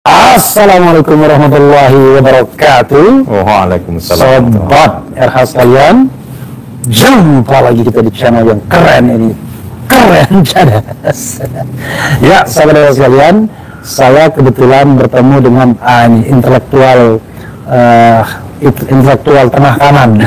Assalamualaikum warahmatullahi wabarakatuh. Waalaikumsalam. Sobat RH sekalian, jumpa lagi kita di channel yang keren ini. Keren cadas. Ya, sahabat RH sekalian, saya kebetulan bertemu dengan intelektual tengah kanan.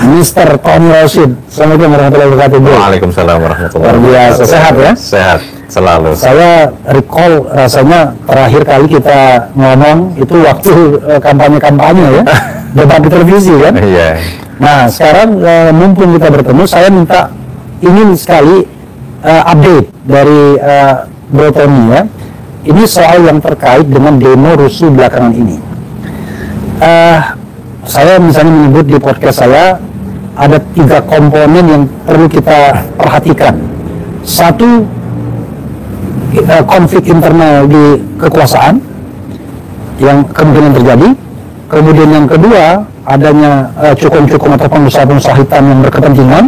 Mr. Tony Rashid. Assalamualaikum warahmatullahi wabarakatuh. Waalaikumsalam warahmatullahi wabarakatuh. Luar biasa, sehat ya? Sehat selalu. Saya recall rasanya terakhir kali kita ngomong itu waktu kampanye-kampanye ya, debat di televisi kan? Iya. Nah sekarang mumpung kita bertemu, saya ingin sekali update dari Bro Tony ya. Ini soal yang terkait dengan demo rusuh belakangan ini. Saya misalnya menyebut di podcast saya ada 3 komponen yang perlu kita perhatikan. Satu, konflik internal di kekuasaan yang kemudian terjadi. Kemudian yang kedua, adanya cukong-cukong atau pengusaha-pengusaha hitam yang berkepentingan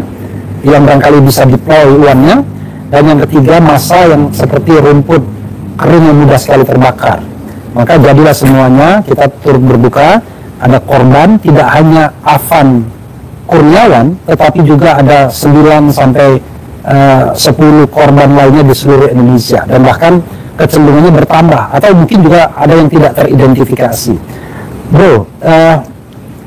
yang barangkali bisa deploy uangnya. Dan yang ketiga, masa yang seperti rumput kering yang mudah sekali terbakar. Maka jadilah semuanya kita turut berduka. Ada korban, tidak hanya Afan Kurniawan, tetapi juga ada 9 sampai 10 korban lainnya di seluruh Indonesia, dan bahkan kecenderungannya bertambah atau mungkin juga ada yang tidak teridentifikasi. Bro,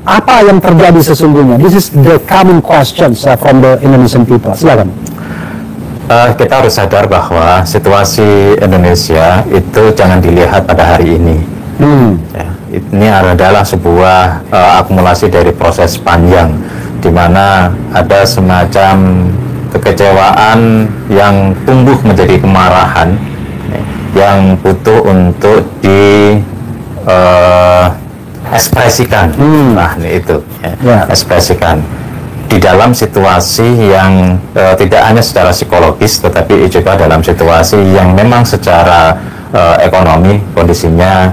apa yang terjadi sesungguhnya? This is the common questions from the Indonesian people. Silakan. Kita harus sadar bahwa situasi Indonesia itu jangan dilihat pada hari ini. Ya, ini adalah sebuah akumulasi dari proses panjang, di mana ada semacam kekecewaan yang tumbuh menjadi kemarahan yang butuh untuk diekspresikan. Nah, itu ya. Ekspresikan di dalam situasi yang tidak hanya secara psikologis, tetapi juga dalam situasi yang memang secara ekonomi kondisinya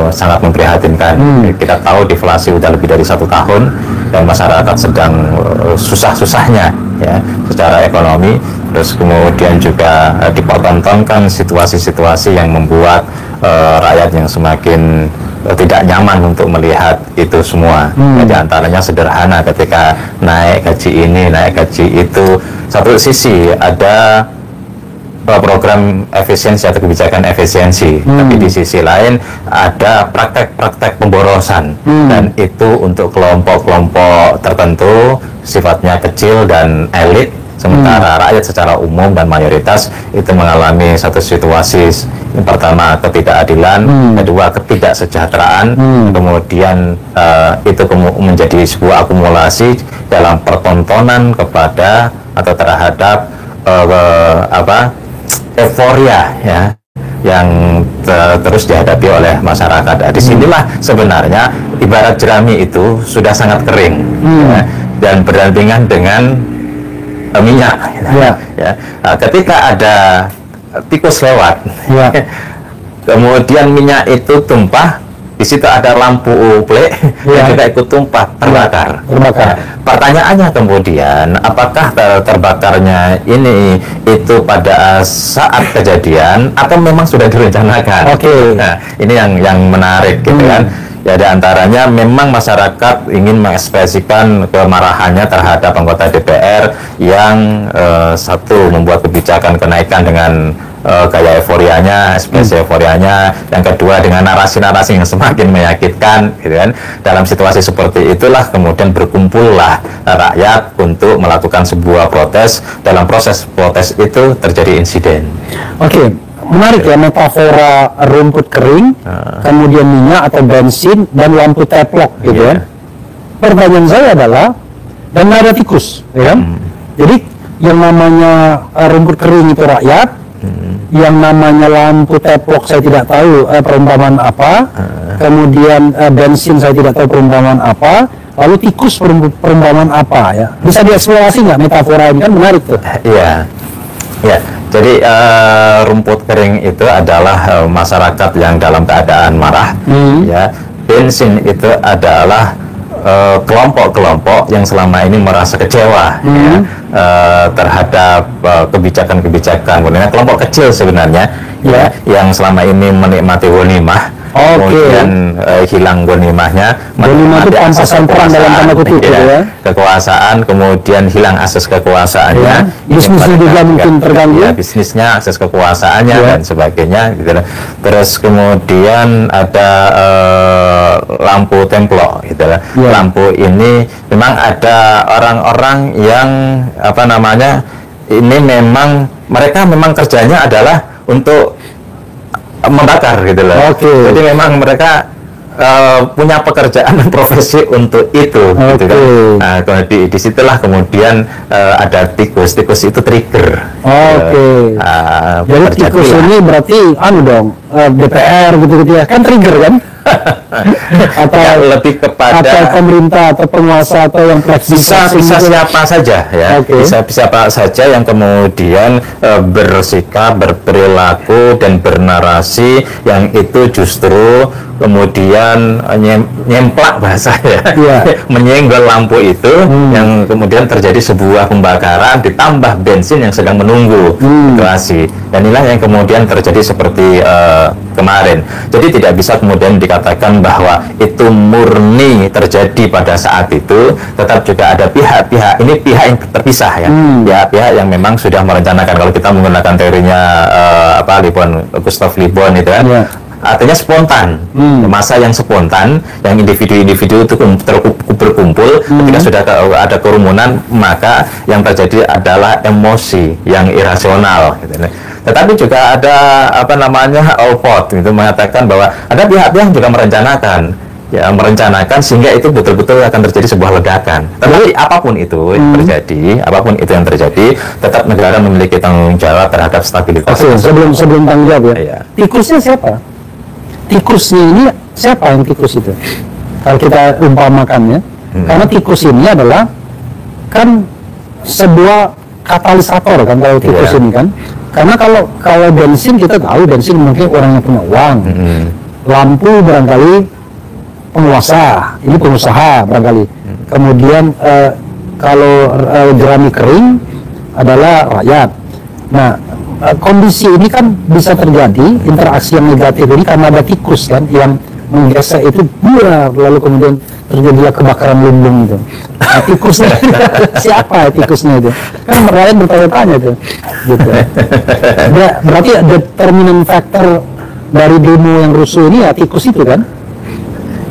sangat memprihatinkan. Kita tahu deflasi sudah lebih dari 1 tahun dan masyarakat sedang susah-susahnya ya secara ekonomi. Terus kemudian juga dipertontonkan situasi-situasi yang membuat rakyat yang semakin tidak nyaman untuk melihat itu semua. Di antaranya sederhana, ketika naik gaji ini, naik gaji itu. Satu sisi ada program efisiensi atau kebijakan efisiensi, tapi di sisi lain ada praktek-praktek pemborosan, dan itu untuk kelompok-kelompok tertentu, sifatnya kecil dan elit, sementara rakyat secara umum dan mayoritas itu mengalami satu situasi, yang pertama ketidakadilan, kedua ketidaksejahteraan, kemudian itu menjadi sebuah akumulasi dalam pertontonan kepada atau terhadap euforia ya yang terus dihadapi oleh masyarakat. Nah, disinilah sebenarnya ibarat jerami itu sudah sangat kering ya, dan berdampingan dengan minyak ya. Nah, ketika ada tikus lewat kemudian minyak itu tumpah, di situ ada lampu plek yang juga ikut tumpah, terbakar. Pertanyaannya kemudian, apakah terbakarnya ini itu pada saat kejadian atau memang sudah direncanakan? Nah, ini yang menarik gitu kan. Ya, di antaranya memang masyarakat ingin mengekspresikan kemarahannya terhadap anggota DPR yang satu membuat kebijakan kenaikan dengan gaya euforianya, ekspresi euforianya, yang kedua dengan narasi-narasi yang semakin menyakitkan gitu kan. Dalam situasi seperti itulah kemudian berkumpullah rakyat untuk melakukan sebuah protes. Dalam proses protes itu terjadi insiden. Menarik ya metafora rumput kering, kemudian minyak atau bensin, dan lampu teplok gitu ya. Pertanyaan saya adalah, dan ada tikus ya kan? Jadi yang namanya rumput kering itu rakyat, yang namanya lampu teplok saya tidak tahu perumpamaan apa, kemudian bensin saya tidak tahu perumpamaan apa, lalu tikus perumpamaan apa ya. Bisa dieksplorasi nggak metafora ini, kan menarik tuh. Iya. Jadi rumput kering itu adalah masyarakat yang dalam keadaan marah ya. Bensin itu adalah kelompok-kelompok yang selama ini merasa kecewa ya, terhadap kebijakan-kebijakan, kelompok kecil sebenarnya ya, yang selama ini menikmati ghanimah, kemudian hilang ghanimahnya, ghanimah itu pampasan perang dalam tanda kutip ya, kekuasaan, kemudian hilang akses kekuasaannya, bisnisnya juga mungkin terganggu, ya, bisnisnya, akses kekuasaannya dan sebagainya gitu. Terus kemudian ada lampu templok gitu lah. Lampu ini memang ada orang-orang yang apa namanya, ini memang mereka memang kerjanya adalah untuk membakar gitu loh. Jadi memang mereka punya pekerjaan dan profesi untuk itu gitu kan. Nah, disitulah kemudian ada tikus. Tikus itu trigger. Jadi tikus ini berarti DPR gitu-gitu ya, kan trigger kan? Atau lebih kepada atau pemerintah atau penguasa atau yang bisa siapa saja ya, bisa siapa saja yang kemudian bersikap, berperilaku dan bernarasi yang itu justru kemudian nyemplak bahasa ya, menyenggol lampu itu, yang kemudian terjadi sebuah pembakaran ditambah bensin yang sedang menunggu situasi, dan inilah yang kemudian terjadi seperti kemarin. Jadi tidak bisa kemudian dikatakan bahwa itu murni terjadi pada saat itu, tetap juga ada pihak-pihak, ini pihak yang terpisah ya, pihak-pihak yang memang sudah merencanakan. Kalau kita menggunakan teorinya Gustav Le Bon itu kan, artinya spontan, masa yang spontan, yang individu-individu itu berkumpul, ketika sudah ada kerumunan, maka yang terjadi adalah emosi yang irasional gitu. Tetapi juga ada Alport itu mengatakan bahwa ada pihak-pihak yang juga merencanakan sehingga itu betul-betul akan terjadi sebuah ledakan. Tapi apapun itu yang terjadi, tetap negara memiliki tanggung jawab terhadap stabilitas. Sebelum tanggung jawab ya. Tikusnya siapa? Tikusnya ini siapa yang tikus itu? Kalau kita umpamakannya, karena tikus ini adalah kan sebuah katalisator kan, kalau tikus ini kan. Karena kalau bensin kita tahu, bensin mungkin orang yang punya uang, lampu barangkali penguasa, ini pengusaha barangkali. Kemudian kalau jerami kering adalah rakyat. Nah, kondisi ini kan bisa terjadi, interaksi yang negatif ini karena ada tikus kan yang menggesek itu buar, lalu kemudian terjadilah kebakaran lumbung itu. Nah, tikusnya siapa tikusnya itu? Kan rakyat bertanya-tanya itu. Gitu. Berarti determinan faktor dari demo yang rusuh ini ya tikus itu kan?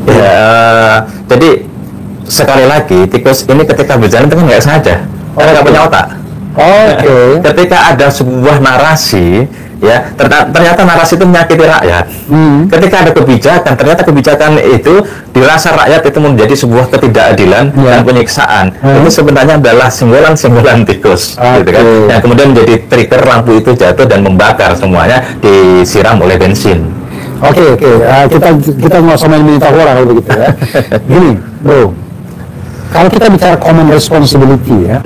Ya, jadi sekali lagi tikus ini ketika berjalan itu kan nggak sengaja, karena nggak punya otak. Ketika ada sebuah narasi, ya ternyata narasi itu menyakiti rakyat. Ketika ada kebijakan, ternyata kebijakan itu dirasa rakyat itu menjadi sebuah ketidakadilan dan penyiksaan. Itu sebenarnya adalah senggolan tikus, gitu kan? Yang kemudian menjadi trigger lampu itu jatuh dan membakar semuanya, disiram oleh bensin. Kita nggak usah main metafora kalau begitu ya. Gini, bro. Kalau kita bicara common responsibility ya,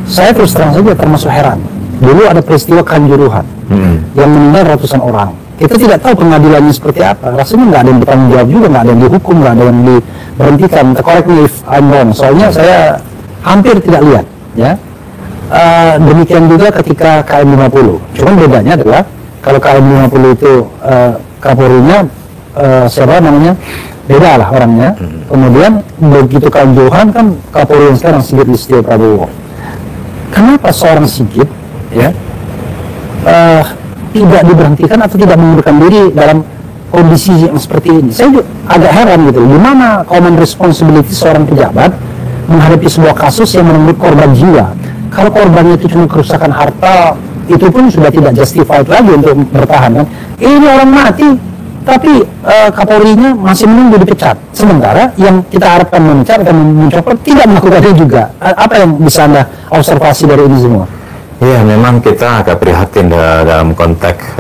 saya terus terang saja termasuk heran. Dulu ada peristiwa Kanjuruhan yang meninggal ratusan orang. Kita tidak tahu pengadilannya seperti apa. Rasanya nggak ada yang bertanggung jawab juga, nggak ada yang dihukum, nggak ada yang diberhentikan. Correct me if I'm wrong. Soalnya saya hampir tidak lihat. Ya. Demikian juga ketika KM50. Cuman bedanya adalah kalau KM50 itu Kapolrinya siapa namanya? Beda lah orangnya. Kemudian begitu Kanjuruhan kan Kapolri yang sekarang Sigit Listio Prabowo. Kenapa seorang Sigit ya tidak diberhentikan atau tidak mengundurkan diri dalam kondisi yang seperti ini? Saya juga agak heran gitu. Gimana common responsibility seorang pejabat menghadapi sebuah kasus yang menemui korban jiwa? Kalau korbannya itu cuma kerusakan harta, itu pun sudah tidak justified lagi untuk bertahan kan? Ini orang mati, tapi Kapolrinya masih menunggu dipecat. Sementara yang kita harapkan memecat dan mencopot tidak melakukannya juga. Apa yang bisa Anda observasi dari ini semua? Ya, memang kita agak prihatin dalam konteks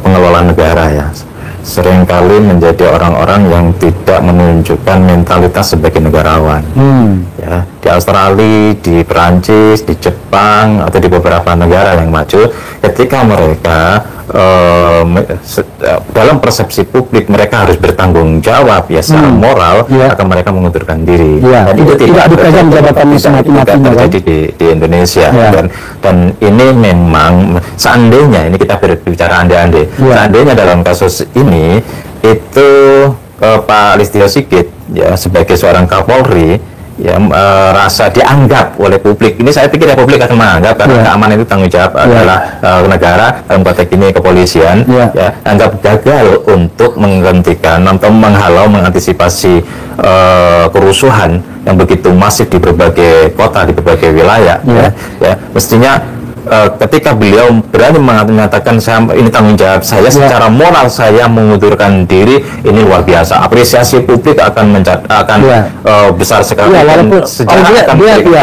pengelolaan negara ya. Seringkali menjadi orang-orang yang tidak menunjukkan mentalitas sebagai negarawan. Ya, di Australia, di Perancis, di Jepang, atau di beberapa negara yang maju, ketika mereka dalam persepsi publik mereka harus bertanggung jawab ya secara moral, akan mereka mengundurkan diri. Dan itu tidak dipegang jabatannya terjadi di Indonesia. Dan ini memang seandainya ini kita berbicara andai-andai, seandainya dalam kasus ini itu Pak Listio Sigit ya sebagai seorang Kapolri ya rasa dianggap oleh publik, ini saya pikir ya publik akan menganggap karena keamanan itu tanggung jawab adalah negara, dalam konteks ini kepolisian, ya anggap gagal untuk menghentikan atau menghalau, mengantisipasi kerusuhan yang begitu masif di berbagai kota, di berbagai wilayah, ya mestinya ketika beliau berani mengatakan ini tanggung jawab saya, secara moral saya mengundurkan diri, ini luar biasa. Apresiasi publik akan besar sekali. Walaupun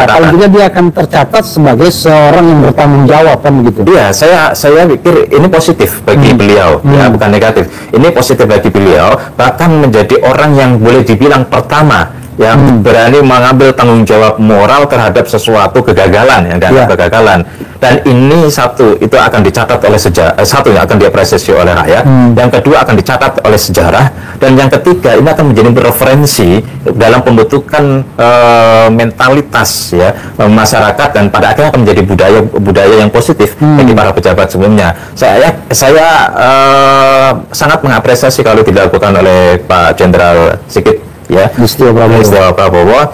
kalau dia akan tercatat sebagai seorang yang bertanggung jawab kan begitu. Iya, saya pikir ini positif bagi beliau, ya bukan negatif. Ini positif bagi beliau, bahkan menjadi orang yang boleh dibilang pertama yang berani mengambil tanggung jawab moral terhadap sesuatu kegagalan, kegagalan. Dan ini satu, itu akan dicatat oleh sejarah, satu yang akan diapresiasi oleh rakyat, yang kedua akan dicatat oleh sejarah, dan yang ketiga ini akan menjadi referensi dalam pembentukan mentalitas ya masyarakat, dan pada akhirnya akan menjadi budaya yang positif bagi para pejabat sebelumnya. Saya sangat mengapresiasi kalau dilakukan oleh Pak Jenderal Sigit ya, Listio Prabowo,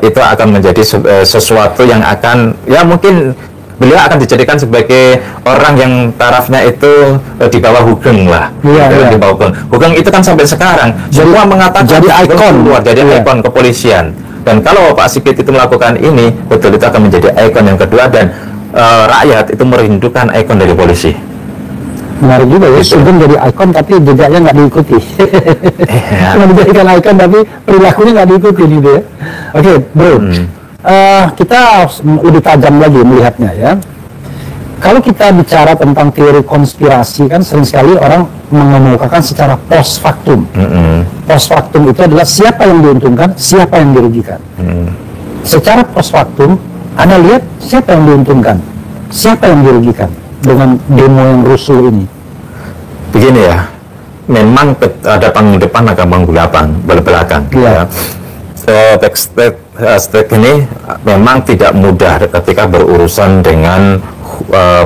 itu akan menjadi sesuatu yang akan ya mungkin beliau akan dijadikan sebagai orang yang tarafnya itu di bawah Hugeng lah, di bawah Hugeng itu kan sampai sekarang semua mengatakan jadi ikon kepolisian. Dan kalau Pak Sigit itu melakukan ini, betul itu akan menjadi ikon yang kedua, dan rakyat itu merindukan ikon dari polisi. Menarik juga ya, Sugeng jadi ikon tapi jejaknya nggak diikuti. Cuma dijadikan ikon tapi perilakunya nggak diikuti gitu ya. Oke, bro. Kita lebih tajam lagi melihatnya ya. Kalau kita bicara tentang teori konspirasi, kan sering sekali orang mengemukakan secara post factum. Post factum itu adalah siapa yang diuntungkan, siapa yang dirugikan. Secara post factum, Anda lihat siapa yang diuntungkan, siapa yang dirugikan dengan demo yang rusuh ini. Begini ya, memang ada panggung depan, ada panggung belakang. Ya. Teks ini memang tidak mudah ketika berurusan dengan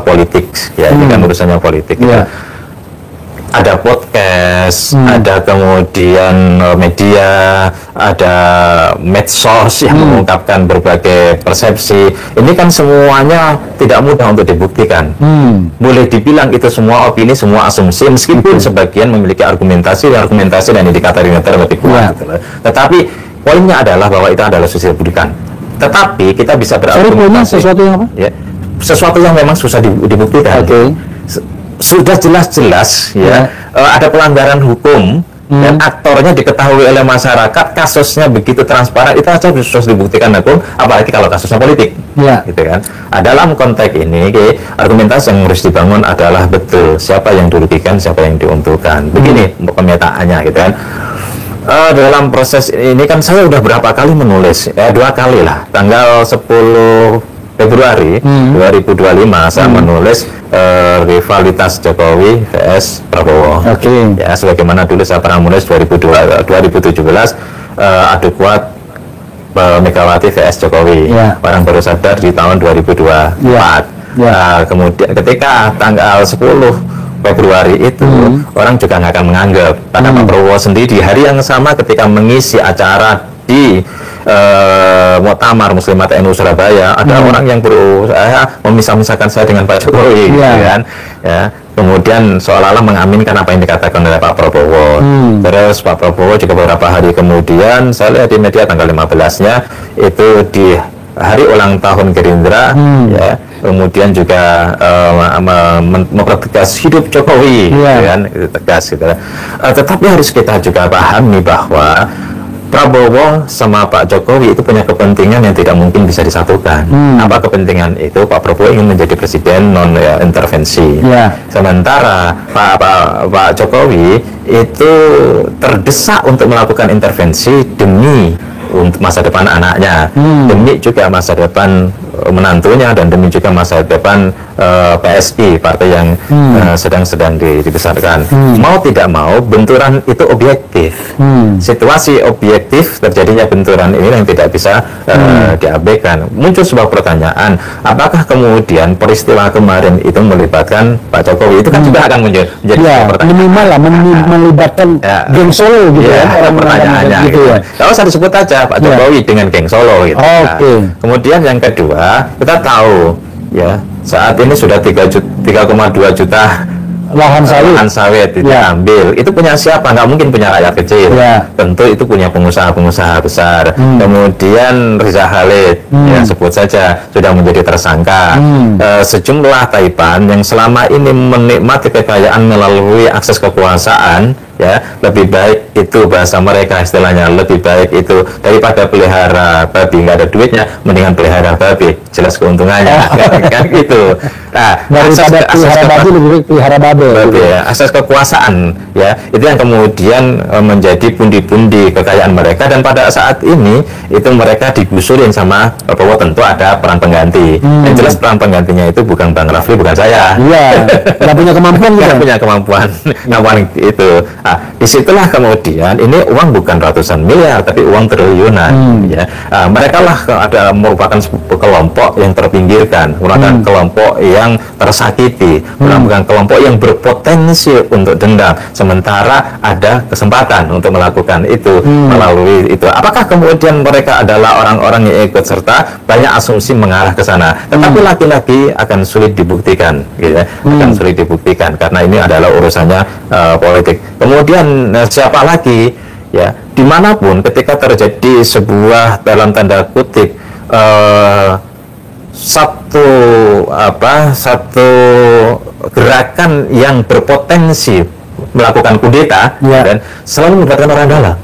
politik, ya, dengan urusannya politik. Ya. Ada podcast, ada kemudian media, ada medsos yang mengungkapkan berbagai persepsi. Ini kan semuanya tidak mudah untuk dibuktikan. Boleh dibilang itu semua opini, semua asumsi, meskipun sebagian memiliki argumentasi dan indikator lebih kuat. Tetapi poinnya adalah bahwa itu adalah susah dibuktikan. Tetapi kita bisa berargumentasi. Sesuatu yang apa? Ya, sesuatu yang memang susah dibuktikan. Sudah jelas-jelas ada pelanggaran hukum dan aktornya diketahui oleh masyarakat, kasusnya begitu transparan, itu aja susah dibuktikan hukum, apalagi kalau kasusnya politik. Gitu kan. Dalam konteks ini argumentasi yang harus dibangun adalah betul siapa yang dirugikan, siapa yang diuntungkan. Begini pemetaannya gitu kan. Dalam proses ini kan saya udah berapa kali menulis, 2 kali lah, tanggal 10 Februari 2025 saya menulis rivalitas Jokowi vs Prabowo. Ya, sebagaimana dulu saya pernah menulis 2017 adu kuat Megawati vs Jokowi. Orang baru sadar di tahun 2024. Kemudian ketika tanggal 10 Februari itu orang juga nggak akan menganggap, karena Pak Prabowo sendiri di hari yang sama ketika mengisi acara di Muktamar Muslimat NU Surabaya, ada orang yang berusaha memisah-misahkan saya dengan Pak Jokowi, gitu kan? Ya, kemudian seolah-olah mengaminkan apa yang dikatakan oleh Pak Prabowo. Terus Pak Prabowo juga beberapa hari kemudian, saya lihat di media tanggal 15-nya itu di hari ulang tahun Gerindra, ya, kemudian juga mempertegas hidup Jokowi, kan, itu tegas gitu. Tetapi harus kita juga pahami bahwa Prabowo sama Pak Jokowi itu punya kepentingan yang tidak mungkin bisa disatukan. Apa kepentingan itu? Pak Prabowo ingin menjadi presiden non intervensi. Sementara Pak Jokowi itu terdesak untuk melakukan intervensi demi untuk masa depan anaknya, demi juga masa depan menantunya, dan demi juga masa depan PSI, partai yang sedang dibesarkan. Mau tidak mau, benturan itu objektif. Situasi objektif terjadinya benturan ini yang tidak bisa diabaikan. Muncul sebuah pertanyaan, apakah kemudian peristiwa kemarin itu melibatkan Pak Jokowi? Itu kan juga akan menjadi pertanyaan. Minimal lah, melibatkan geng Solo gitu orang pertanyaannya gitu ya. Kalau saya disebut aja Pak Jokowi dengan geng Solo gitu. Kemudian yang kedua, kita tahu ya, saat ini sudah 3,2 juta lahan sawit diambil. Itu punya siapa? Nggak mungkin punya rakyat kecil. Tentu itu punya pengusaha-pengusaha besar. Kemudian Riza Khalid, ya sebut saja, sudah menjadi tersangka. Sejumlah Taipan yang selama ini menikmati kekayaan melalui akses kekuasaan, ya, lebih baik itu, bahasa mereka istilahnya, lebih baik itu daripada pelihara babi nggak ada duitnya, mendingan pelihara babi, jelas keuntungannya. Kan gitu. Nah, daripada pelihara babi lebih baik pelihara babi. Ya, akses kekuasaan, ya, itu yang kemudian menjadi pundi-pundi kekayaan mereka, dan pada saat ini itu mereka digusurin sama bahwa tentu ada peran pengganti. Yang jelas peran penggantinya itu bukan Bang Rafli, bukan saya. Iya, nggak punya kemampuan gitu. Nggak punya kemampuan itu. Nah, disitulah kemudian ini uang bukan ratusan miliar tapi uang triliunan. Ya, mereka lah ada merupakan kelompok yang terpinggirkan, merupakan kelompok yang tersakiti, merupakan kelompok yang berpotensi untuk dendam, sementara ada kesempatan untuk melakukan itu melalui itu. Apakah kemudian mereka adalah orang-orang yang ikut serta? Banyak asumsi mengarah ke sana, tetapi lagi-lagi akan sulit dibuktikan, gitu ya. Akan sulit dibuktikan karena ini adalah urusannya politik. Kemudian siapa lagi, ya, dimanapun ketika terjadi sebuah dalam tanda kutip satu gerakan yang berpotensi melakukan kudeta, dan selalu melibatkan orang dalam.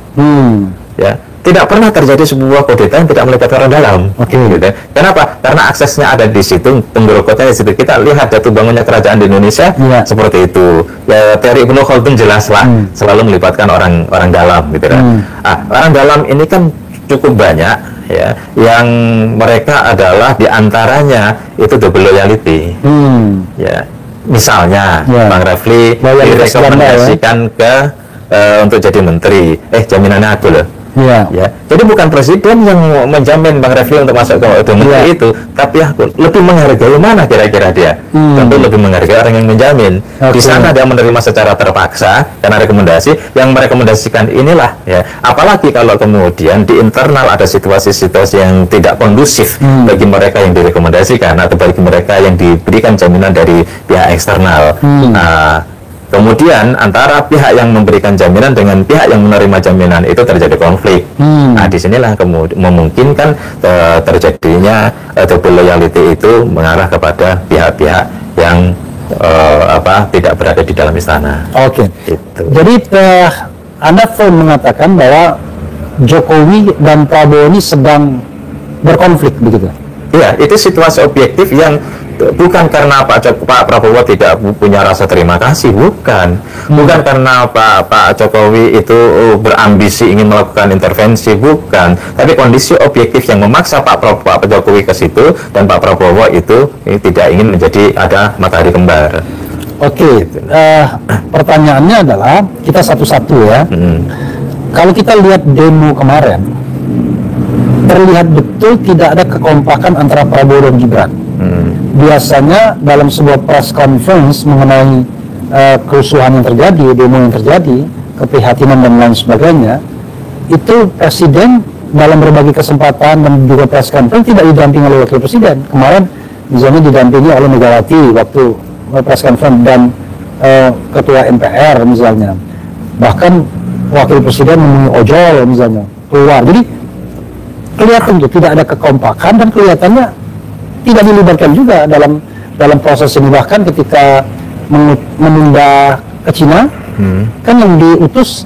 Ya, tidak pernah terjadi sebuah kudeta yang tidak melibatkan orang dalam. Gitu. Kenapa? Karena aksesnya ada di situ, penggerokotnya di situ. Kita lihat jatuh bangunnya kerajaan di Indonesia seperti itu. Ya, teori Ibnu Khaldun jelaslah selalu melibatkan orang dalam, gitu kan. Orang dalam ini kan cukup banyak, ya, yang mereka adalah diantaranya itu double loyalty. Ya, misalnya Bang Rafli direkomendasikan ke untuk jadi menteri, jaminannya aku loh. Ya, jadi bukan presiden yang menjamin Bang Rafli untuk masuk ke menteri itu, tapi aku lebih menghargai mana kira-kira dia. Tentu lebih menghargai orang yang menjamin. Di sana dia menerima secara terpaksa karena rekomendasi yang merekomendasikan inilah, ya. Apalagi kalau kemudian di internal ada situasi-situasi yang tidak kondusif bagi mereka yang direkomendasikan atau bagi mereka yang diberikan jaminan dari pihak eksternal. Kemudian antara pihak yang memberikan jaminan dengan pihak yang menerima jaminan itu terjadi konflik. Nah, disinilah kemudian memungkinkan terjadinya double loyalty itu mengarah kepada pihak-pihak yang tidak berada di dalam istana. Gitu. Jadi Anda mengatakan bahwa Jokowi dan Prabowo ini sedang berkonflik, begitu? Iya, itu situasi objektif yang bukan karena Pak Prabowo tidak punya rasa terima kasih, bukan karena Pak Jokowi itu berambisi ingin melakukan intervensi, bukan, tapi kondisi objektif yang memaksa Pak Jokowi ke situ, dan Pak Prabowo itu tidak ingin menjadi ada matahari kembar. Pertanyaannya adalah kita satu-satu ya. Kalau kita lihat demo kemarin, terlihat betul tidak ada kekompakan antara Prabowo dan Gibran. Biasanya dalam sebuah press conference mengenai kerusuhan yang terjadi, demo yang terjadi, keprihatinan dan lain sebagainya, itu presiden dalam berbagai kesempatan dan juga press conference tidak didampingi oleh wakil presiden. Kemarin misalnya didampingi oleh Megawati waktu press conference dan ketua MPR misalnya. Bahkan wakil presiden menemui ojol misalnya keluar. Jadi kelihatan tuh tidak ada kekompakan dan kelihatannya tidak dilibatkan juga dalam proses ini. Bahkan ketika menunda ke Cina, kan yang diutus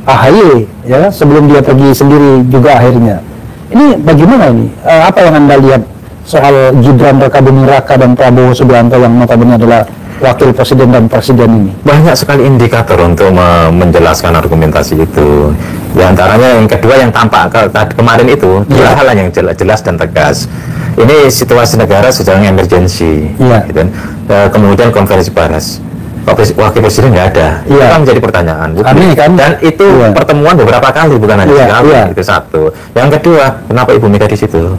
AHY, ya, sebelum dia pergi sendiri juga akhirnya. Ini bagaimana ini? Apa yang Anda lihat soal Gibran Rakabuming Raka dan Prabowo Subianto yang notabene adalah wakil presiden dan presiden ini? Banyak sekali indikator untuk menjelaskan argumentasi itu. Di antaranya yang kedua yang tampak kemarin itu adalah hal yang jelas dan tegas. ini situasi negara sedang emergensi, gitu. Kemudian konferensi pers, wakil presiden nggak ada, itu kan menjadi pertanyaan. Kan? Dan itu pertemuan beberapa kali, bukan hanya sekali. Itu satu. Yang kedua, kenapa Ibu Mega di situ?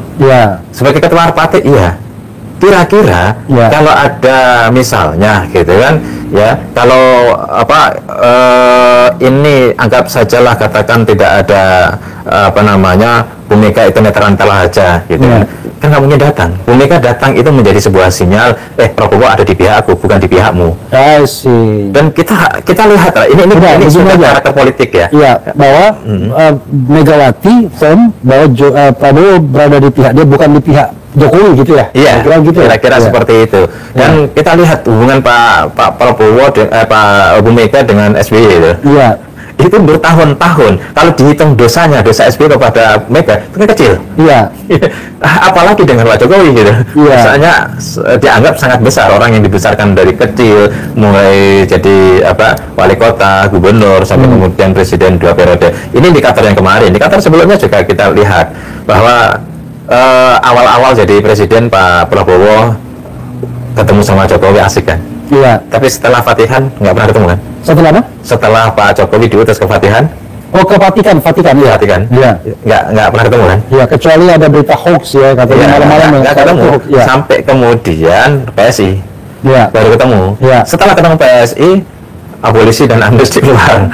Sebagai ketua partai, kira-kira kalau ada misalnya gitu kan, ya kalau ini anggap sajalah katakan tidak ada Bu Mega itu netral aja gitu kan nggak mungkin datang. Bu Mega datang itu menjadi sebuah sinyal, Prabowo ada di pihak aku, bukan di pihakmu. Dan kita lihat lah, ini sudah karakter politik ya. Bahwa Megawati firm bahwa Prabowo berada di pihak dia, bukan di pihak Jokowi gitu ya. Kira-kira seperti itu. Dan kita lihat hubungan Pak Prabowo Pak Bu Mega dengan SBY itu. Itu bertahun-tahun. Kalau dihitung dosa SBY kepada Mega itu kecil. Apalagi dengan Pak Jokowi gitu. Misalnya dianggap sangat besar, orang yang dibesarkan dari kecil, mulai jadi wali kota, gubernur, sampai kemudian presiden 2 periode. Ini indikator yang kemarin. Indikator sebelumnya juga kita lihat bahwa awal-awal jadi presiden Pak Prabowo ketemu sama Jokowi asik kan? Tapi setelah Fatihan nggak pernah ketemu kan? Setelah apa? Setelah Pak Jokowi diutus ke Fatihan. Ke Vatikan. Nggak pernah ketemu kan? Kecuali ada berita hoax ya, katanya malam-malam nggak ketemu. Sampai kemudian PSI baru ketemu. Setelah ketemu PSI, abolisi dan amnesti keluar.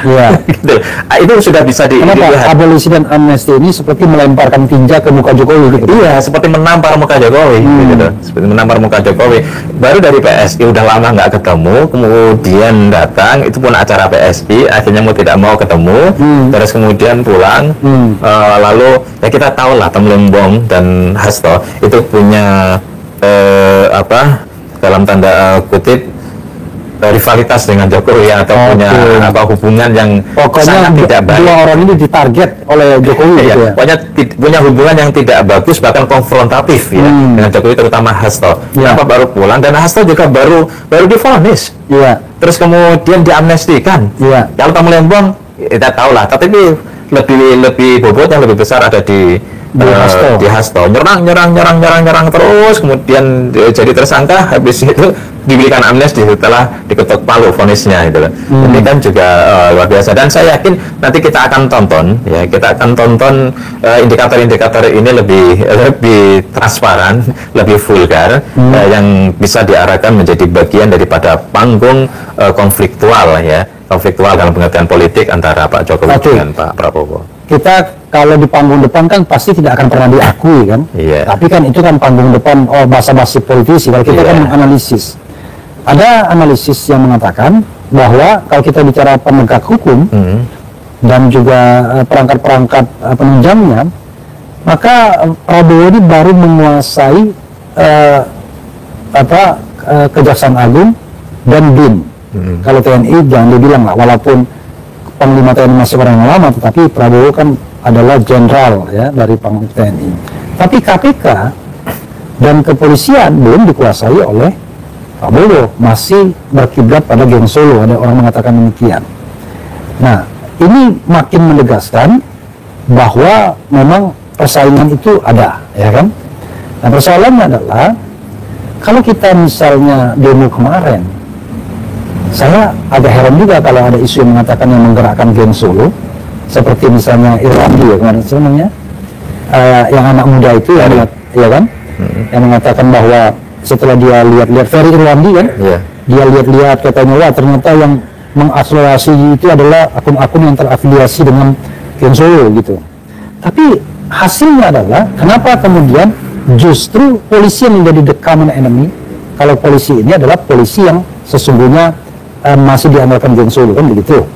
Gitu. Itu sudah bisa dilihat. Abolisi dan amnesti ini seperti melemparkan tinja ke muka Jokowi gitu. Seperti menampar muka Jokowi gitu. Seperti menampar muka Jokowi. Baru dari PSI udah lama nggak ketemu, kemudian datang, itu pun acara PSI, akhirnya mau tidak mau ketemu, terus kemudian pulang. Lalu ya kita tahu lah Temlembong dan Hasto itu punya dalam tanda kutip rivalitas dengan Jokowi atau punya hubungan yang sangat tidak baik. Dua orang ini ditarget oleh Jokowi pokoknya punya hubungan yang tidak bagus, bahkan konfrontatif dengan Jokowi, terutama Hasto. Kenapa baru pulang? Dan Hasto juga baru divonis. Terus kemudian diamnestikan. Kalau Temlembong kita tahu lah, tapi lebih bobot yang lebih besar ada di Hasto. Nyerang terus, kemudian jadi tersangka, habis itu diberikan amnesti setelah diketok palu vonisnya itu. Ini kan juga luar biasa, dan saya yakin nanti kita akan tonton indikator-indikator ini lebih transparan, lebih vulgar, yang bisa diarahkan menjadi bagian daripada panggung konfliktual dalam pengertian politik antara Pak Jokowi dengan Pak Prabowo. Kita kalau di panggung depan kan pasti tidak akan pernah diakui kan, tapi kan itu kan panggung depan basa-basi politisi. Kalau kita kan menganalisis, ada analisis yang mengatakan bahwa kalau kita bicara penegak hukum dan juga perangkat-perangkat penunjangnya, maka Prabowo ini baru menguasai Kejaksaan Agung dan BIN. Kalau TNI jangan dibilang lah, walaupun Panglima TNI masih orang yang lama, tetapi Prabowo kan adalah jenderal dari Panglima TNI. Tapi KPK dan kepolisian belum dikuasai oleh Prabowo, masih berkiblat pada geng Solo, ada orang mengatakan demikian. Nah, ini makin menegaskan bahwa memang persaingan itu ada, ya kan? Nah, persoalannya adalah kalau kita misalnya demo kemarin, saya agak heran juga kalau ada isu yang mengatakan yang menggerakkan geng Solo, seperti misalnya Irwandi ya kemarin sebenarnya, yang anak muda itu yang mengatakan bahwa setelah dia lihat-lihat Ferry Irwandi kan, dia lihat-lihat katanya, wah ternyata yang mengakselerasi itu adalah akun-akun yang terafiliasi dengan geng Solo gitu. Tapi hasilnya adalah kenapa kemudian justru polisi yang menjadi the common enemy, kalau polisi ini adalah polisi yang sesungguhnya masih diandalkan geng Solo kan begitu.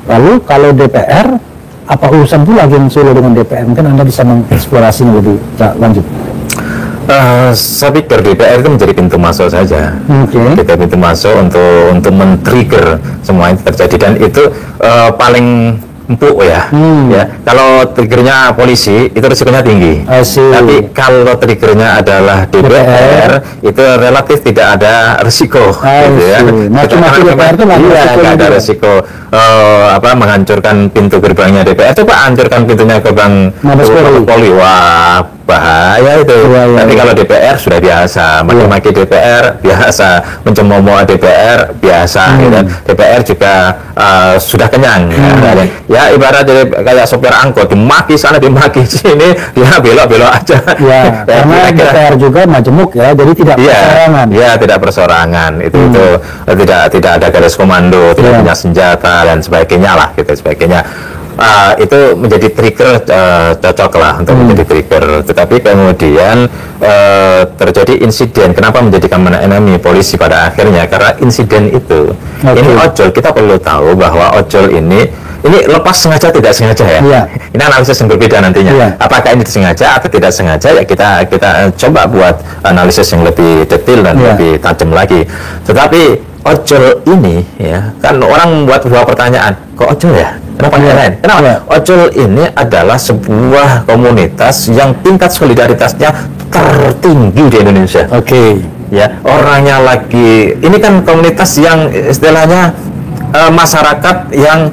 Lalu kalau DPR, apa urusan pula geng Solo dengan DPR? Mungkin Anda bisa mengeksplorasinya lebih lanjut. Saya pikir DPR itu menjadi pintu masuk saja. Kita pintu masuk untuk men-trigger semua yang terjadi, dan itu paling empuk ya. Kalau triggernya polisi itu risikonya tinggi. Tapi kalau triggernya adalah DPR itu relatif tidak ada risiko. DPR itu nggak ada risiko menghancurkan pintu gerbangnya DPR. Coba hancurkan pintunya gerbang Mabes Polri. Wah, bahaya itu. Tapi kalau DPR sudah biasa, maki-maki DPR biasa, mencemooh DPR biasa, gitu. DPR juga sudah kenyang. Ya ibarat kayak sopir angkot, dimaki sana, dimaki sini, dia belok-belok aja. Ya, karena DPR juga majemuk ya, jadi tidak persorangan. Ya, tidak persorangan. Itu tidak ada garis komando, tidak punya senjata dan sebagainya lah, gitu sebagainya. Itu menjadi trigger, cocok lah untuk menjadi trigger. Tetapi kemudian terjadi insiden. Kenapa menjadi common enemy polisi pada akhirnya? Karena insiden itu. Ini ojol, kita perlu tahu bahwa ojol ini lepas sengaja tidak sengaja ya. Ini analisis yang berbeda nantinya. Apakah ini disengaja atau tidak sengaja? Ya kita coba buat analisis yang lebih detail dan lebih tajam lagi. Tetapi ojol ini ya, kan orang membuat sebuah pertanyaan, kok ojol ya? Kenapa lain? Kenapa? Ojol ini adalah sebuah komunitas yang tingkat solidaritasnya tertinggi di Indonesia. Ya, orangnya lagi, ini kan komunitas yang istilahnya masyarakat yang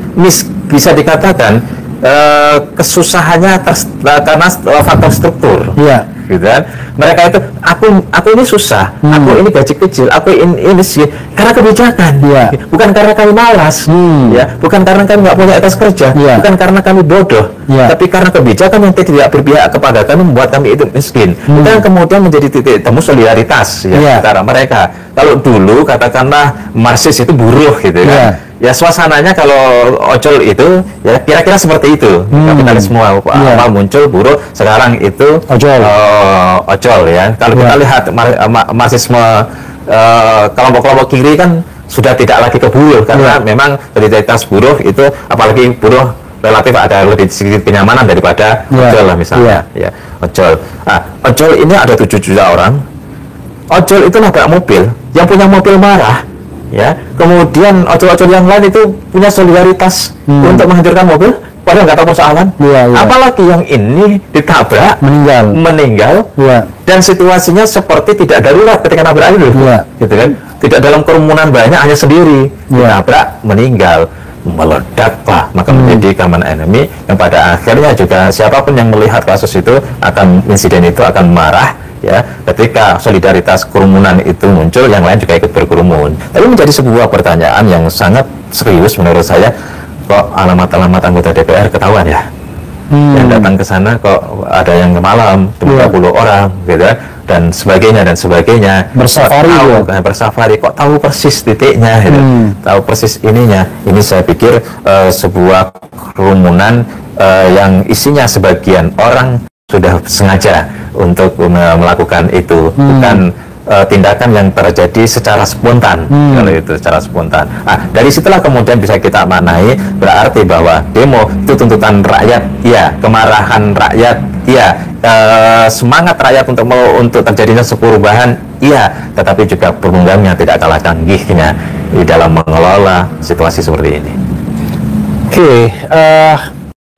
bisa dikatakan kesusahannya karena faktor struktur. Gitu kan? Mereka itu, aku ini susah, aku ini gaji kecil, aku ini sih karena kebijakan, bukan karena kami malas, ya, bukan karena kami nggak punya etos kerja, bukan karena kami bodoh, tapi karena kebijakan yang tidak berpihak kepada kami membuat kami itu miskin. Itu yang kemudian menjadi titik temu solidaritas ya, antara mereka. Kalau dulu katakanlah Marxis itu buruh gitu kan. Ya suasananya kalau ojol itu ya kira-kira seperti itu. Kapitalisme awal muncul, buruh, sekarang itu ojol ya. Kalau kita lihat marxisme kelompok-kelompok kiri kan sudah tidak lagi ke buruh karena memang solidaritas buruh itu, apalagi buruh relatif ada lebih sedikit kenyamanan daripada ojol lah misalnya. Ya, ojol. Ojol ini ada 7 juta orang. Ojol itu nabrak mobil, yang punya mobil marah. Ya, kemudian ojol-ojol yang lain itu punya solidaritas untuk menghancurkan mobil, padahal nggak tahu persoalan. Apalagi yang ini ditabrak, meninggal, dan situasinya seperti tidak darurat ketika nabrak itu, gitu kan? Tidak dalam kerumunan banyak, hanya sendiri, ditabrak, meninggal, meledaklah, maka menjadi common enemy yang pada akhirnya juga siapapun yang melihat kasus itu insiden itu akan marah. Ya, ketika solidaritas kerumunan itu muncul, yang lain juga ikut berkerumun. Tapi menjadi sebuah pertanyaan yang sangat serius menurut saya, kok alamat-alamat anggota DPR ketahuan ya? Yang datang ke sana kok ada yang ke malam 30 orang gitu dan sebagainya bersafari kok tahu persis titiknya gitu. Tahu persis ininya. Ini saya pikir sebuah kerumunan yang isinya sebagian orang sudah sengaja untuk melakukan itu, bukan tindakan yang terjadi secara spontan. Kalau itu secara spontan, dari situlah kemudian bisa kita maknai berarti bahwa demo itu tuntutan rakyat, kemarahan rakyat, semangat rakyat untuk terjadinya sebuah perubahan, tetapi juga penunggangnya tidak kalah canggihnya di dalam mengelola situasi seperti ini.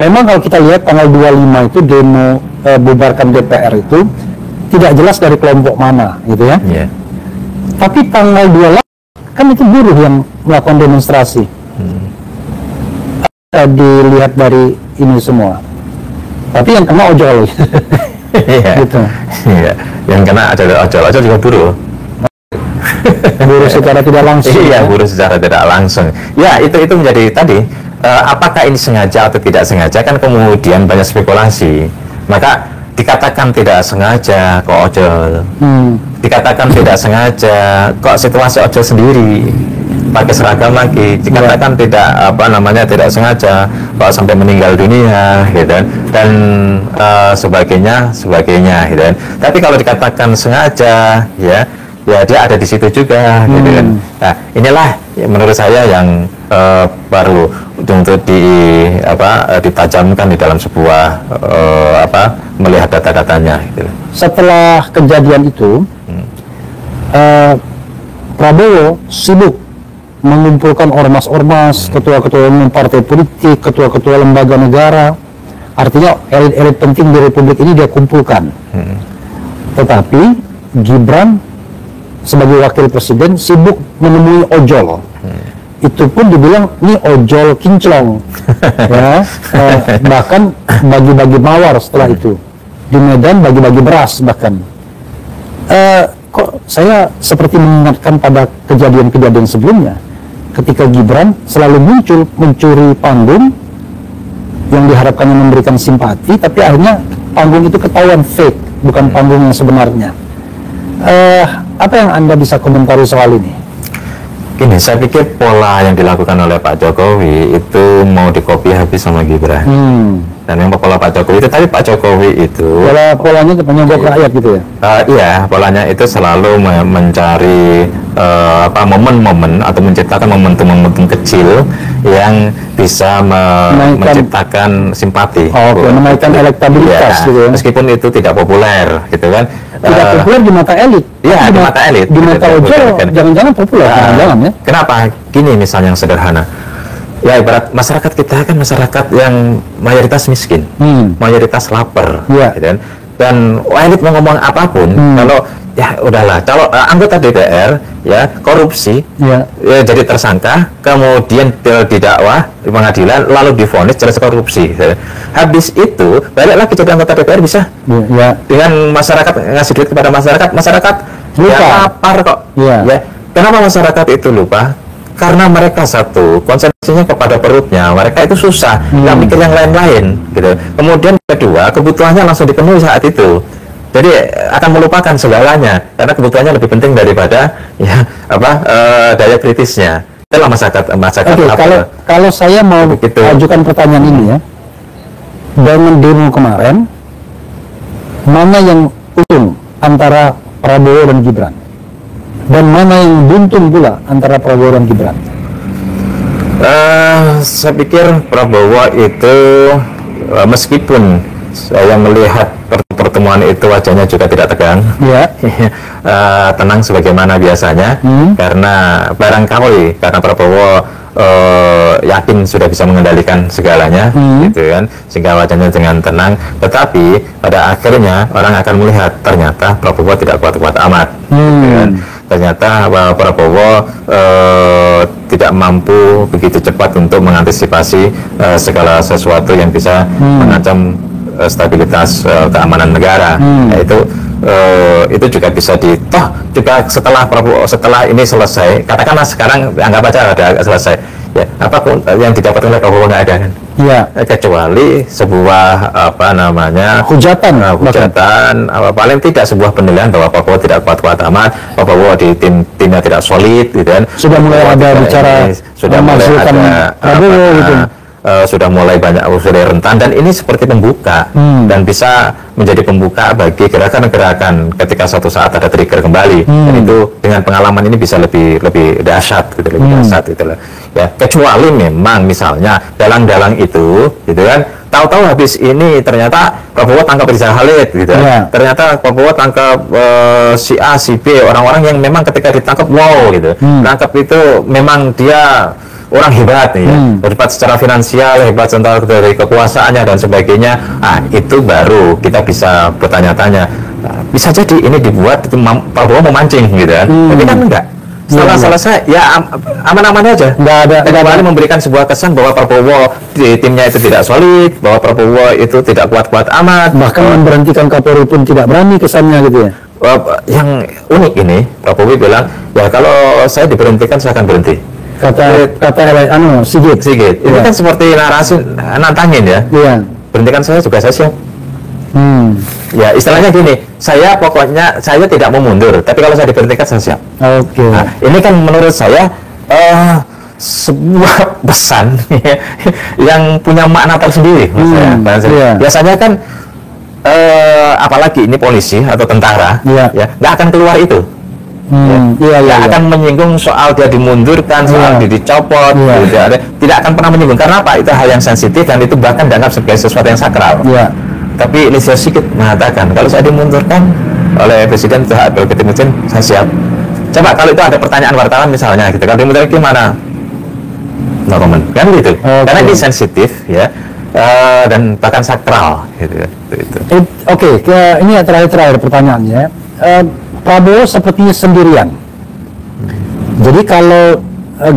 Memang kalau kita lihat tanggal 25 itu demo bubarkan DPR itu tidak jelas dari kelompok mana gitu ya. Tapi tanggal 28 kan itu buruh yang melakukan demonstrasi. Dilihat dari ini semua. Tapi yang kena ojol. Gitu. Yang kena ojol juga buruh. Buruh secara tidak langsung. Buruh secara tidak langsung. Ya, itu menjadi tadi. Apakah ini sengaja atau tidak sengaja, kan kemudian banyak spekulasi. Maka dikatakan tidak sengaja kok ojol, dikatakan tidak sengaja kok situasi ojol sendiri pakai seragam lagi, dikatakan tidak sengaja kok sampai meninggal dunia gitu, dan sebagainya gitu. Tapi kalau dikatakan sengaja ya dia ada di situ juga gitu kan. Nah, inilah menurut saya yang perlu untuk ditajamkan di dalam sebuah melihat data-datanya gitu. Setelah kejadian itu Prabowo sibuk mengumpulkan ormas-ormas, ketua-ketua umum partai politik, ketua-ketua lembaga negara, artinya elit-elit penting di republik ini dia kumpulkan. Tetapi Gibran sebagai wakil presiden sibuk menemui ojol. Itu pun dibilang ini ojol kinclong. Bahkan bagi-bagi mawar setelah itu. di Medan bagi-bagi beras bahkan. Kok saya seperti mengingatkan pada kejadian-kejadian sebelumnya, ketika Gibran selalu muncul mencuri panggung yang diharapkannya memberikan simpati, tapi akhirnya panggung itu ketahuan fake, bukan panggung yang sebenarnya. Apa yang Anda bisa komentari soal ini? Gini, saya pikir pola yang dilakukan oleh Pak Jokowi itu mau dikopi habis sama Gibran. Dan yang pola Pak Jokowi itu tadi, Pak Jokowi itu polanya menyogok rakyat gitu ya? Iya, polanya itu selalu mencari momen-momen atau menciptakan momentum-momentum kecil yang bisa menciptakan simpati. Menaikkan elektabilitas gitu ya. Meskipun itu tidak populer, gitu kan. Tidak populer di mata elit. Iya, di mata elit. Di mata ojol jangan-jangan populer, jangan ya. Kenapa? Gini misalnya yang sederhana. Ya ibarat masyarakat kita kan masyarakat yang mayoritas miskin, mayoritas lapar, gitu kan. Dan elit mau ngomong apapun, kalau ya udahlah, kalau anggota DPR ya korupsi, ya jadi tersangka, kemudian didakwa di pengadilan, lalu divonis jelas korupsi. Habis itu balik lagi jadi anggota DPR bisa, dengan masyarakat ngasih duit kepada masyarakat lupa. Ya lapar kok. Ya kenapa masyarakat itu lupa? Karena mereka satu konsentrasinya kepada perutnya, mereka itu susah, nggak mikir yang lain-lain, gitu. Kemudian kedua, kebutuhannya langsung dipenuhi saat itu, jadi akan melupakan segalanya karena kebutuhannya lebih penting daripada daya kritisnya. Itulah masyarakat. Kalau saya mau ajukan pertanyaan ini ya, dengan demo kemarin, mana yang untung antara Prabowo dan Gibran? Dan mana yang buntung pula antara Prabowo dan Gibran? Saya pikir Prabowo itu meskipun saya melihat pertemuan itu wajahnya juga tidak tegang, tenang sebagaimana biasanya, karena barangkali karena Prabowo yakin sudah bisa mengendalikan segalanya, gitu kan, sehingga wajahnya dengan tenang. Tetapi pada akhirnya orang akan melihat ternyata Prabowo tidak kuat-kuat amat, gitu kan. Ternyata Prabowo tidak mampu begitu cepat untuk mengantisipasi segala sesuatu yang bisa mengancam stabilitas keamanan negara. Itu juga bisa juga setelah ini selesai, katakanlah sekarang anggap aja ada selesai, ya apapun yang didapatkan oleh Prabowo nggak ada kan, kecuali sebuah hujatan, paling tidak sebuah penilaian bahwa Prabowo tidak kuat-kuat amat, Prabowo di timnya tidak solid, gitu kan. Sudah mulai ada bicara sudah mulai ada Prabowo gitu. Sudah mulai banyak sudah rentan, dan ini seperti pembuka dan bisa menjadi pembuka bagi gerakan-gerakan ketika suatu saat ada trigger kembali, dan itu dengan pengalaman ini bisa lebih dahsyat, gitu, lebih dahsyat itulah ya. Kecuali memang misalnya dalang-dalang itu, gitu kan, tahu-tahu habis ini ternyata Prabowo tangkap Rizal Khalid, gitu, ternyata Prabowo tangkap si A, si B, orang-orang yang memang ketika ditangkap wow, gitu, tangkap itu memang dia orang hebat nih, hebat secara finansial, hebat dari kekuasaannya dan sebagainya. Itu baru kita bisa bertanya-tanya. Bisa jadi ini dibuat itu Prabowo memancing, gitu kan. Tapi kan enggak. Setelah selesai ya aman-aman aja. Enggak ada kembali memberikan sebuah kesan bahwa Prabowo di timnya itu tidak solid, bahwa Prabowo itu tidak kuat-kuat amat. Bahkan memberhentikan Kapolri pun tidak berani kesannya, gitu ya. Yang unik ini, Prabowo bilang, ya kalau saya diberhentikan saya akan berhenti. Kata Sigit. Ini kan seperti narasi nantangin ya. Berhentikan saya juga saya siap. Ya istilahnya gini, saya pokoknya saya tidak mau mundur, tapi kalau saya diberhentikan saya siap. Ini kan menurut saya sebuah pesan yang punya makna tersendiri. Biasanya kan apalagi ini polisi atau tentara, ya nggak akan keluar itu. Akan menyinggung soal dia dimundurkan, soal dia dicopot, tidak akan pernah menyinggung. Karena apa? Itu hal yang sensitif dan itu bahkan dianggap sebagai sesuatu yang sakral. Tapi Listio Sigit mengatakan, kalau saya dimundurkan oleh Presiden Tuhan Abdul saya siap. Coba kalau itu ada pertanyaan wartawan misalnya, gitu, kalau dimundurkan gimana? No comment, kan gitu. Karena ini sensitif, ya, dan bahkan sakral, gitu. Ini terakhir pertanyaannya. Prabowo sepertinya sendirian. Jadi kalau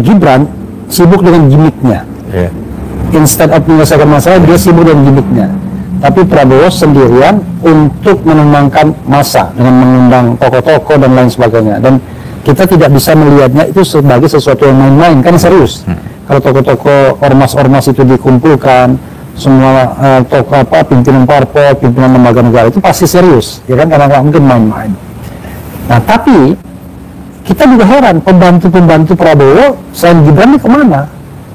Gibran sibuk dengan gimmicknya, instead of menyelesaikan masalah, dia sibuk dengan gimmicknya. tapi Prabowo sendirian untuk menenangkan massa dengan mengundang tokoh-tokoh dan lain sebagainya. Dan kita tidak bisa melihatnya itu sebagai sesuatu yang main-main, kan serius. Kalau tokoh-tokoh ormas-ormas itu dikumpulkan, semua tokoh pimpinan parpol, pimpinan lembaga negara itu pasti serius, ya kan, karena nggak mungkin main-main. Nah, tapi kita juga heran, pembantu-pembantu Prabowo selain Gibran ini kemana?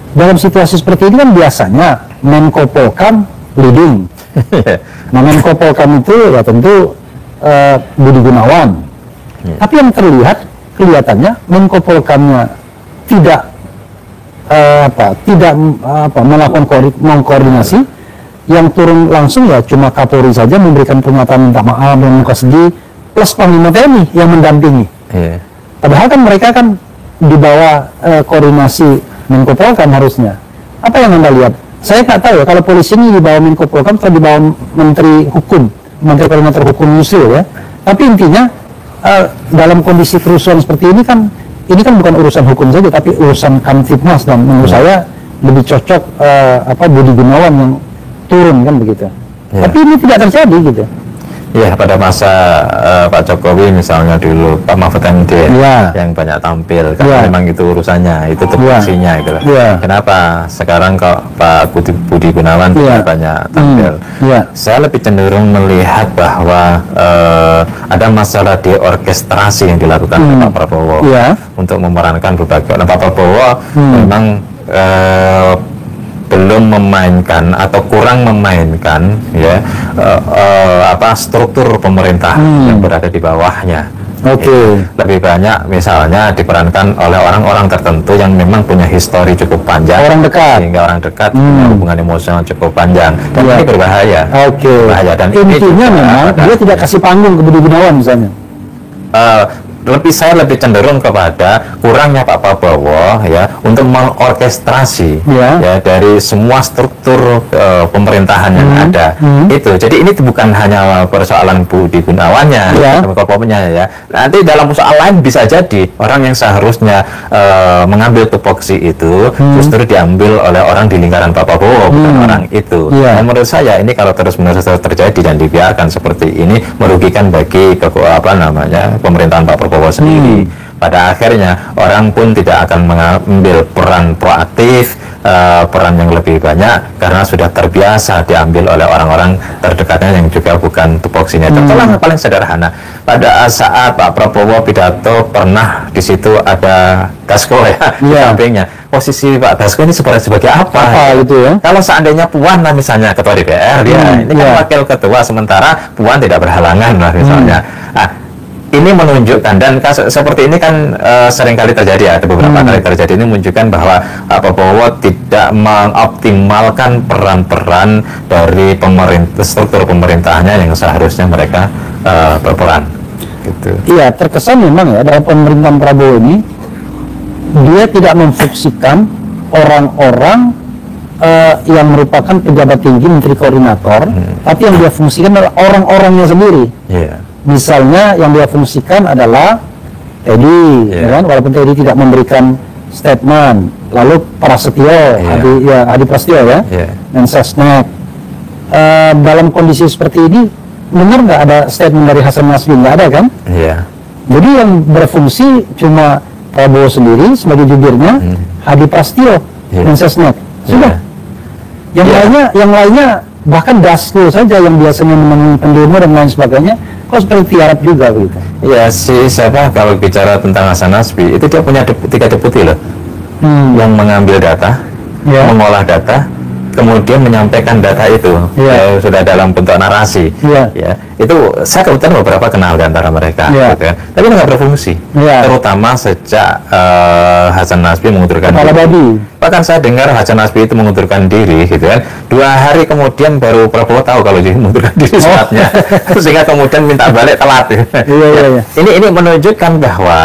Dalam situasi seperti ini kan biasanya Menko Polkam leading. Nah, Menko Polkam itu ya tentu Budi Gunawan. Tapi yang kelihatannya Menko Polkamnya tidak melakukan mengkoordinasi, yang turun langsung ya cuma Kapolri saja memberikan pernyataan minta maaf dan muka sedih, plus Panglima TNI yang mendampingi. Padahal kan mereka kan di bawah koordinasi Menko Polkam harusnya. Apa yang Anda lihat? Saya nggak tahu ya, kalau polisi ini di bawah Menko Polkam atau di bawah Menteri Hukum, Menteri Koordinator Hukum Yusril ya. Tapi intinya dalam kondisi kerusuhan seperti ini kan bukan urusan hukum saja, tapi urusan Kamtibmas, dan menurut saya lebih cocok Budi Gunawan yang turun kan begitu. Tapi ini tidak terjadi gitu. Ya, pada masa Pak Jokowi misalnya dulu, Pak Mahfud MD yang banyak tampil, karena memang itu urusannya, itu tupoksinya gitu. Kenapa sekarang kok Pak Budi Gunawan tidak banyak tampil? Saya lebih cenderung melihat bahwa ada masalah di orkestrasi yang dilakukan oleh Pak Prabowo untuk memerankan berbagai orang. Pak Prabowo memang belum memainkan atau kurang memainkan struktur pemerintah yang berada di bawahnya. Lebih banyak misalnya diperankan oleh orang-orang tertentu yang memang punya histori cukup panjang, sehingga orang dekat punya hubungan emosional cukup panjang, dan ini berbahaya. Bahaya. Dan intinya memang dia tidak kasih panggung ke Budi Gunawan misalnya. Saya lebih cenderung kepada kurangnya Pak Prabowo untuk mengorkestrasi dari semua struktur pemerintahan yang ada. Itu. Jadi ini bukan hanya persoalan Budi Gunawannya, nanti dalam soal lain bisa jadi orang yang seharusnya mengambil tupoksi itu justru diambil oleh orang di lingkaran Pak Prabowo, bukan orang itu. Dan menurut saya ini kalau terus-menerus terjadi dan dibiarkan seperti ini merugikan bagi pemerintahan Pak Prabowo sendiri. Pada akhirnya orang pun tidak akan mengambil peran proaktif, peran yang lebih banyak, karena sudah terbiasa diambil oleh orang-orang terdekatnya yang juga bukan tupoksinya. Contohnya paling sederhana, pada saat Pak Prabowo pidato pernah di situ ada Dasko di sampingnya. Posisi Pak Dasko ini sebagai apa gitu ya? Kalau seandainya Puan misalnya ketua DPR, ini kan wakil ketua, sementara Puan tidak berhalangan misalnya. Ini menunjukkan, dan seperti ini kan seringkali terjadi, ada beberapa kali terjadi, ini menunjukkan bahwa Pak Prabowo tidak mengoptimalkan peran-peran dari struktur pemerintahnya yang seharusnya mereka berperan. Gitu. Iya, terkesan memang ya dalam pemerintahan Prabowo ini dia tidak memfungsikan orang-orang yang merupakan pejabat tinggi, menteri koordinator, tapi yang dia fungsikan adalah orang-orangnya sendiri. Misalnya yang dia fungsikan adalah Teddy, kan? Walaupun Teddy tidak memberikan statement, lalu Prasetyo, Hadi Prasetyo Mensesnek. Dalam kondisi seperti ini, benar nggak ada statement dari Hasan Nasbi? Nggak ada kan? Jadi yang berfungsi cuma Prabowo sendiri sebagai jubirnya, Hadi Prasetyo, Mensesnek. Sudah. Yang lainnya bahkan Dasko saja yang biasanya menemui pendemo dan lain sebagainya, kok seperti tiarap juga begitu. Siapa kalau bicara tentang Hasan Nasbi, itu dia punya 3 deputi loh, yang mengambil data, mengolah data, kemudian menyampaikan data itu sudah dalam bentuk narasi. Itu saya kebetulan beberapa kenal di antara mereka, gitu kan. Tapi nggak berfungsi, terutama sejak Hasan Nasbi mengundurkan diri. Bahkan saya dengar Hasan Nasbi itu mengundurkan diri, gitu kan. 2 hari kemudian baru Prabowo tahu kalau dia mengundurkan diri saatnya, sehingga kemudian minta balik telat. Ini menunjukkan bahwa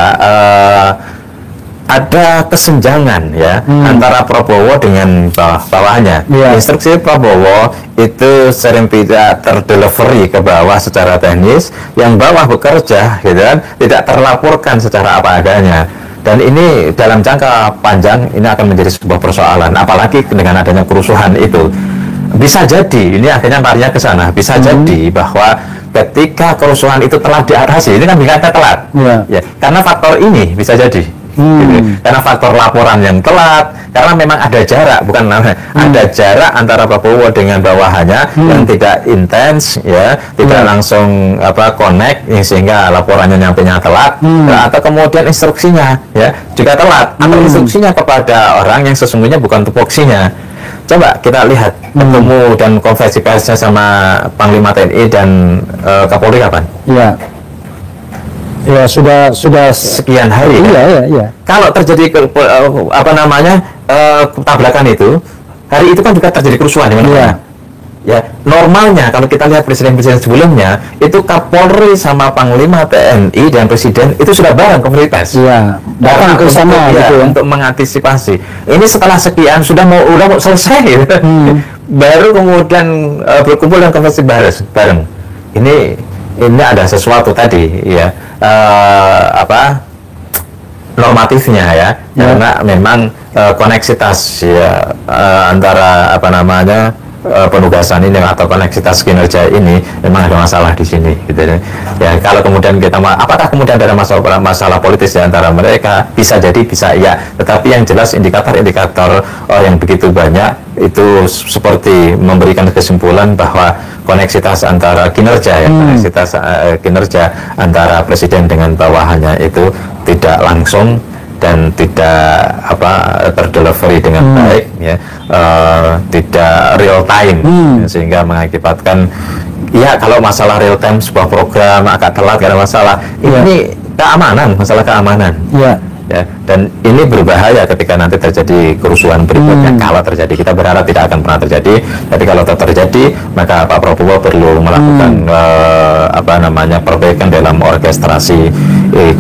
ada kesenjangan antara Prabowo dengan bawahnya. Instruksi Prabowo itu sering tidak terdelivery ke bawah secara teknis, yang bawah bekerja, gitu kan, tidak terlaporkan secara apa adanya. Dan ini dalam jangka panjang ini akan menjadi sebuah persoalan, apalagi dengan adanya kerusuhan itu. bisa jadi ini akhirnya larinya ke sana. Bisa jadi bahwa ketika kerusuhan itu telah diatasi, ini kan dikata telat, ya, karena faktor ini bisa jadi, gitu. Karena faktor laporan yang telat, karena memang ada jarak, bukan ada jarak antara Prabowo dengan bawahannya yang tidak intens, ya, tidak langsung connect, sehingga laporannya nyampainya telat, atau kemudian instruksinya, ya, juga telat, atau instruksinya kepada orang yang sesungguhnya bukan tupoksinya. Coba kita lihat ketemu dan konferensi persnya sama Panglima TNI dan Kapolri kapan? Ya sudah sekian hari. Iya. Kalau terjadi tabrakan itu, hari itu kan juga terjadi kerusuhan di mana-mana. Ya, normalnya kalau kita lihat presiden-presiden sebelumnya, itu Kapolri sama Panglima TNI dan Presiden itu sudah bareng konferensi pers. Iya, datang ke sana gitu, untuk mengantisipasi. Ini setelah sekian sudah mau selesai, baru kemudian berkumpul dan konferensi bareng. Ini ada sesuatu tadi, ya, normatifnya, ya, karena memang koneksitas, ya, antara penugasan ini atau koneksitas kinerja ini memang ada masalah di sini, gitu ya. Kalau kemudian kita apakah kemudian ada masalah politis di antara mereka, bisa jadi, bisa iya, tetapi yang jelas indikator-indikator yang begitu banyak itu seperti memberikan kesimpulan bahwa koneksitas antara kinerja, ya, koneksitas kinerja antara presiden dengan bawahannya itu tidak langsung dan tidak terdelivery dengan baik, ya, tidak real time, sehingga mengakibatkan, ya, kalau masalah real time sebuah program agak telat karena masalah ini masalah keamanan, ya, dan ini berbahaya ketika nanti terjadi kerusuhan berikutnya. Kalau terjadi, kita berharap tidak akan pernah terjadi, tapi kalau terjadi, maka Pak Prabowo perlu melakukan perbaikan dalam orkestrasi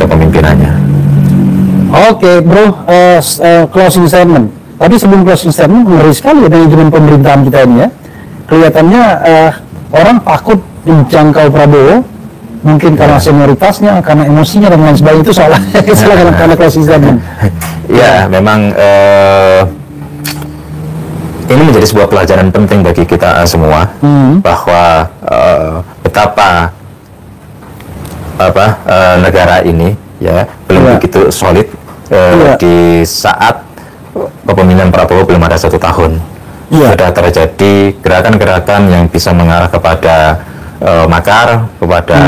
kepemimpinannya. Oke, bro, closing statement. Tapi sebelum closing statement, ngeri sekali ya dengan pemerintahan kita ini, ya. Kelihatannya orang takut menjangkau Prabowo, mungkin karena senioritasnya, karena emosinya dan lain sebagainya. Itu salah karena closing statement. Ya, memang ini menjadi sebuah pelajaran penting bagi kita semua, bahwa betapa negara ini, ya, belum begitu solid di saat kepemimpinan Prabowo belum ada 1 tahun. Sudah terjadi gerakan-gerakan yang bisa mengarah kepada makar, kepada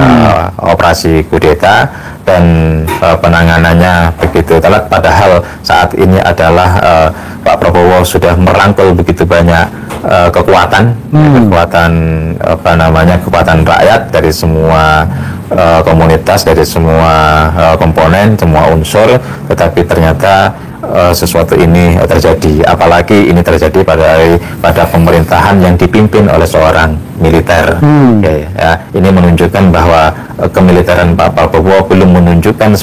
operasi kudeta, dan penanganannya begitu telat, padahal saat ini adalah Pak Prabowo sudah merangkul begitu banyak kekuatan kekuatan rakyat dari semua komunitas, dari semua komponen, semua unsur, tetapi ternyata sesuatu ini terjadi, apalagi ini terjadi pada pemerintahan yang dipimpin oleh seorang militer. Ya, ini menunjukkan bahwa kemiliteran Pak Prabowo belum menunjukkan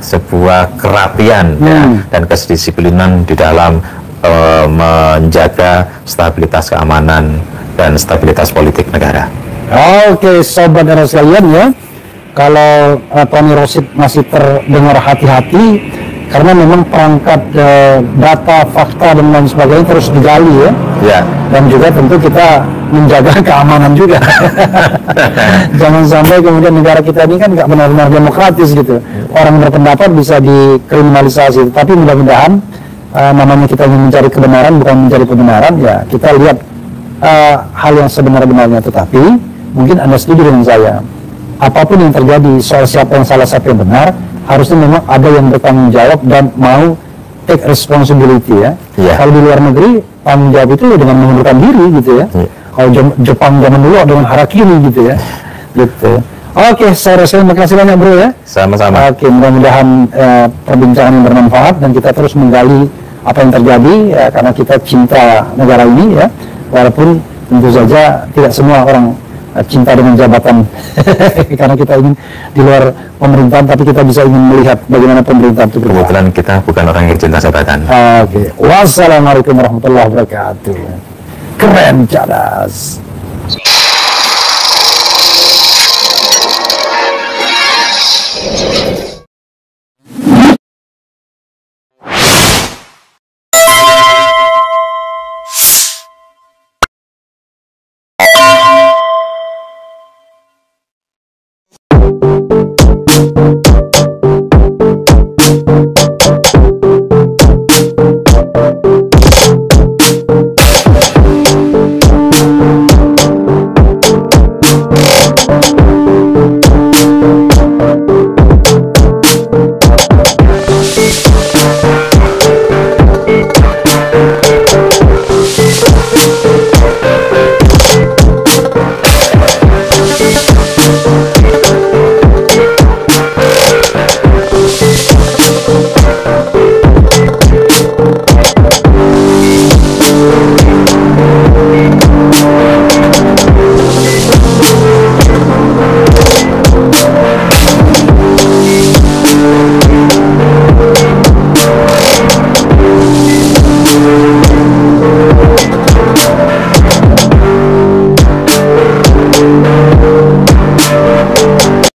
sebuah kerapian, ya, dan kedisiplinan di dalam menjaga stabilitas keamanan dan stabilitas politik negara. Oke, sobat dan sekalian, ya, kalau Tony Rosid masih terdengar hati-hati karena memang perangkat data, fakta dan lain sebagainya terus digali, ya. Dan juga tentu kita menjaga keamanan juga. Jangan sampai kemudian negara kita ini kan nggak benar-benar demokratis gitu. Orang berpendapat bisa dikriminalisasi. Tapi mudah-mudahan namanya kita ingin mencari kebenaran, bukan mencari kebenaran, ya kita lihat hal yang sebenar-benarnya. Tetapi mungkin Anda setuju dengan saya, apapun yang terjadi soal siapa yang salah, siapa yang benar, harusnya memang ada yang bertanggung jawab dan mau take responsibility, ya. Kalau di luar negeri, tanggung jawab itu dengan mengundurkan diri gitu, ya. Kalau Jepang zaman dulu dengan harakiri gitu, ya. Gitu. Oke, saya rasa terima kasih banyak, bro, ya. Sama-sama. Oke, mudah-mudahan perbincangan yang bermanfaat dan kita terus menggali apa yang terjadi, ya, karena kita cinta negara ini, ya. Walaupun tentu saja tidak semua orang cinta dengan jabatan karena kita ingin di luar pemerintahan, tapi kita bisa ingin melihat bagaimana pemerintahan itu berjalan. Kebetulan kita bukan orang yang cinta jabatan. Oke. Wassalamualaikum warahmatullahi wabarakatuh. Keren, cadas.